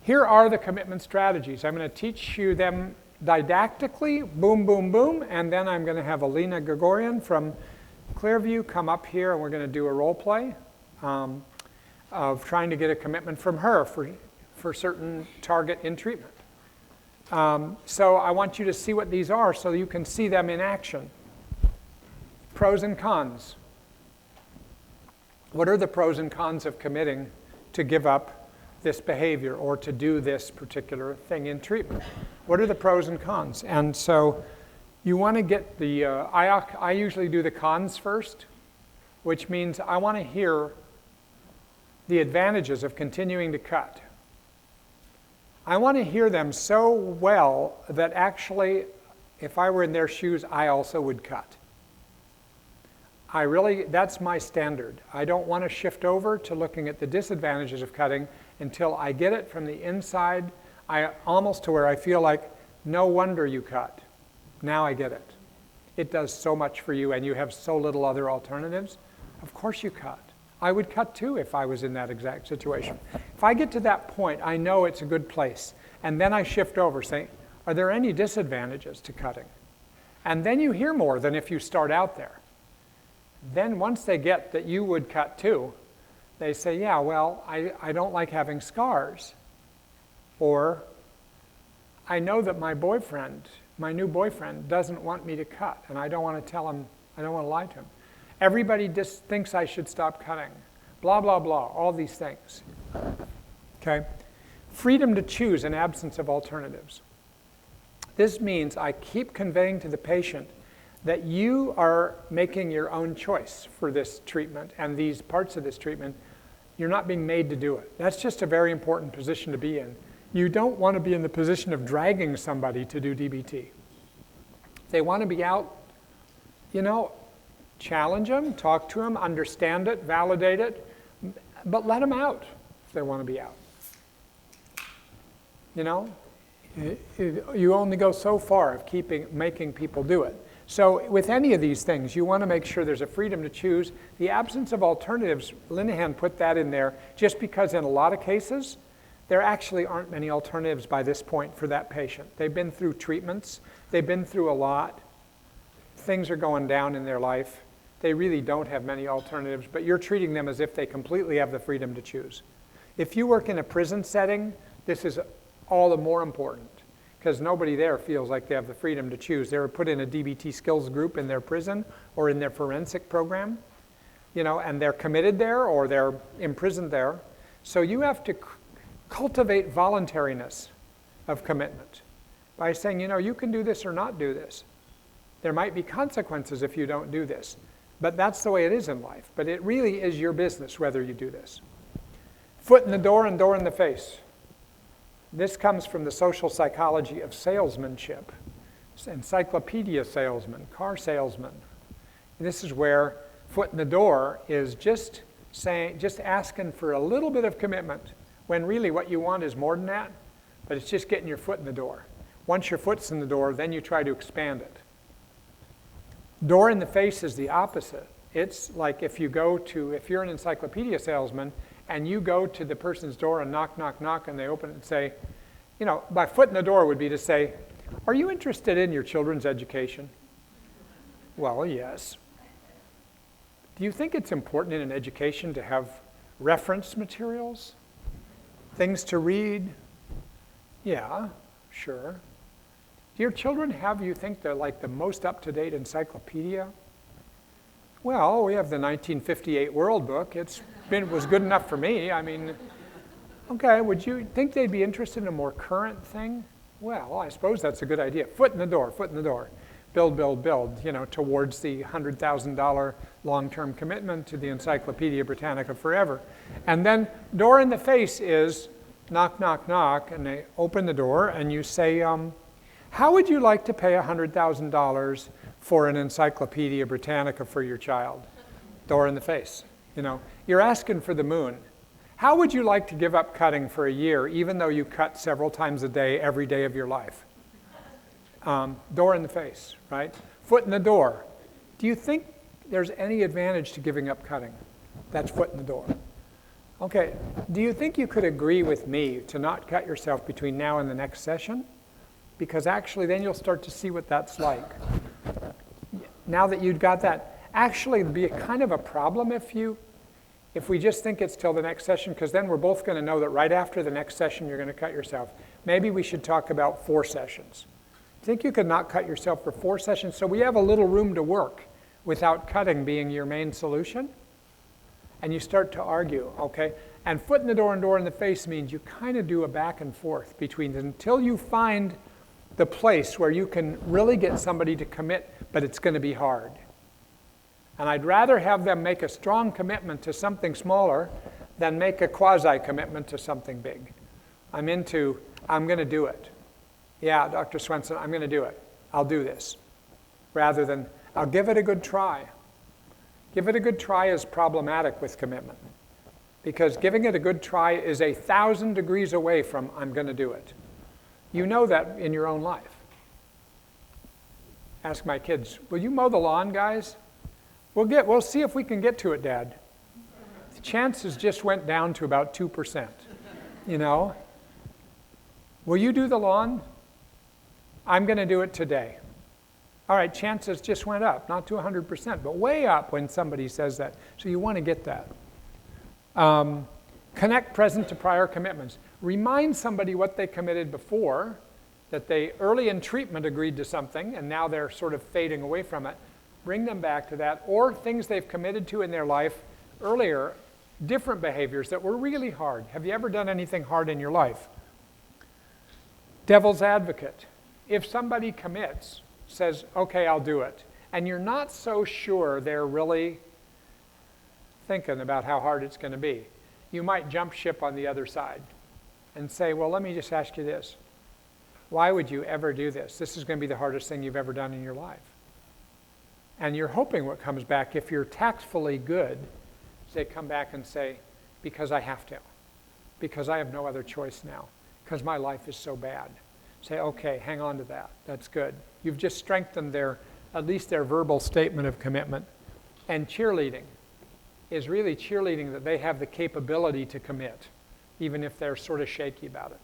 here are the commitment strategies. I'm going to teach you them didactically, boom, boom, boom, and then I'm going to have Alina Gregorian from Clearview come up here, and we're going to do a role play of trying to get a commitment from her for certain target in treatment. So I want you to see what these are so you can see them in action. Pros and cons. What are the pros and cons of committing to give up this behavior or to do this particular thing in treatment? What are the pros and cons? And so you want to get the, I usually do the cons first, which means I want to hear the advantages of continuing to cut. I want to hear them so well that actually, if I were in their shoes, I also would cut. That's my standard. I don't want to shift over to looking at the disadvantages of cutting until I get it from the inside, almost to where I feel like, no wonder you cut. Now I get it. It does so much for you and you have so little other alternatives. Of course you cut. I would cut too if I was in that exact situation. If I get to that point, I know it's a good place. And then I shift over saying, are there any disadvantages to cutting? And then you hear more than if you start out there. Then once they get that you would cut too, they say, yeah, well, I don't like having scars. Or I know that my new boyfriend doesn't want me to cut, and I don't want to tell him, I don't want to lie to him. Everybody just thinks I should stop cutting. Blah, blah, blah, all these things. Okay? Freedom to choose in absence of alternatives. This means I keep conveying to the patient that you are making your own choice for this treatment and these parts of this treatment. You're not being made to do it. That's just a very important position to be in. You don't want to be in the position of dragging somebody to do DBT. If they want to be out, challenge them, talk to them, understand it, validate it, but let them out if they want to be out. You only go so far of making people do it. So with any of these things, you want to make sure there's a freedom to choose. The absence of alternatives, Linehan put that in there just because in a lot of cases, there actually aren't many alternatives by this point for that patient. They've been through treatments. They've been through a lot. Things are going down in their life. They really don't have many alternatives, but you're treating them as if they completely have the freedom to choose. If you work in a prison setting, this is all the more important because nobody there feels like they have the freedom to choose. They were put in a DBT skills group in their prison or in their forensic program, and they're committed there or they're imprisoned there. So you have to cultivate voluntariness of commitment by saying, you can do this or not do this. There might be consequences if you don't do this, but that's the way it is in life. But it really is your business whether you do this. Foot in the door and door in the face. This comes from the social psychology of salesmanship. Encyclopedia salesman, car salesman. This is where foot in the door is just asking for a little bit of commitment when really what you want is more than that, but it's just getting your foot in the door. Once your foot's in the door, then you try to expand it. Door in the face is the opposite. It's like if you're an encyclopedia salesman and you go to the person's door and knock, knock, knock, and they open it and say, my foot in the door would be to say, are you interested in your children's education? Well, yes. Do you think it's important in an education to have reference materials? Things to read? Yeah, sure. Do your children have you think they're like the most up-to-date encyclopedia? Well, we have the 1958 World Book. It was good enough for me. Okay, would you think they'd be interested in a more current thing? Well, I suppose that's a good idea. Foot in the door, foot in the door. Build, build, build, towards the $100,000 long-term commitment to the Encyclopedia Britannica forever. And then door in the face is knock, knock, knock, and they open the door and you say, how would you like to pay $100,000 for an Encyclopedia Britannica for your child? Door in the face. You're asking for the moon. How would you like to give up cutting for a year, even though you cut several times a day, every day of your life? Door in the face, right? Foot in the door. Do you think there's any advantage to giving up cutting? That's foot in the door. Okay, do you think you could agree with me to not cut yourself between now and the next session? Because actually then you'll start to see what that's like. Now that you've got that, actually it'd be a kind of a problem if we just think it's till the next session, because then we're both going to know that right after the next session you're going to cut yourself. Maybe we should talk about 4 sessions. Think you could not cut yourself for 4 sessions so we have a little room to work without cutting being your main solution? And you start to argue, okay? And foot in the door and door in the face means you kind of do a back and forth between them until you find the place where you can really get somebody to commit, but it's going to be hard. And I'd rather have them make a strong commitment to something smaller than make a quasi-commitment to something big. I'm going to do it. Yeah, Dr. Swenson, I'm going to do it. I'll do this. Rather than, I'll give it a good try. Give it a good try is problematic with commitment, because giving it a good try is 1,000 degrees away from I'm going to do it. You know that in your own life. Ask my kids, will you mow the lawn, guys? We'll see if we can get to it, Dad. The chances just went down to about 2%, you know? Will you do the lawn? I'm going to do it today. All right, chances just went up, not to 100%, but way up when somebody says that. So you want to get that. Connect present to prior commitments. Remind somebody what they committed before, that they early in treatment agreed to something, and now they're sort of fading away from it. Bring them back to that, or things they've committed to in their life earlier, different behaviors that were really hard. Have you ever done anything hard in your life? Devil's advocate. If somebody commits, says, okay, I'll do it, and you're not so sure they're really thinking about how hard it's going to be, you might jump ship on the other side and say, well, let me just ask you this. Why would you ever do this? This is going to be the hardest thing you've ever done in your life. And you're hoping what comes back, if you're tactfully good, they come back and say, because I have to, because I have no other choice now, because my life is so bad. Say, okay, hang on to that. That's good. You've just strengthened at least their verbal statement of commitment. And cheerleading is really cheerleading that they have the capability to commit, even if they're sort of shaky about it.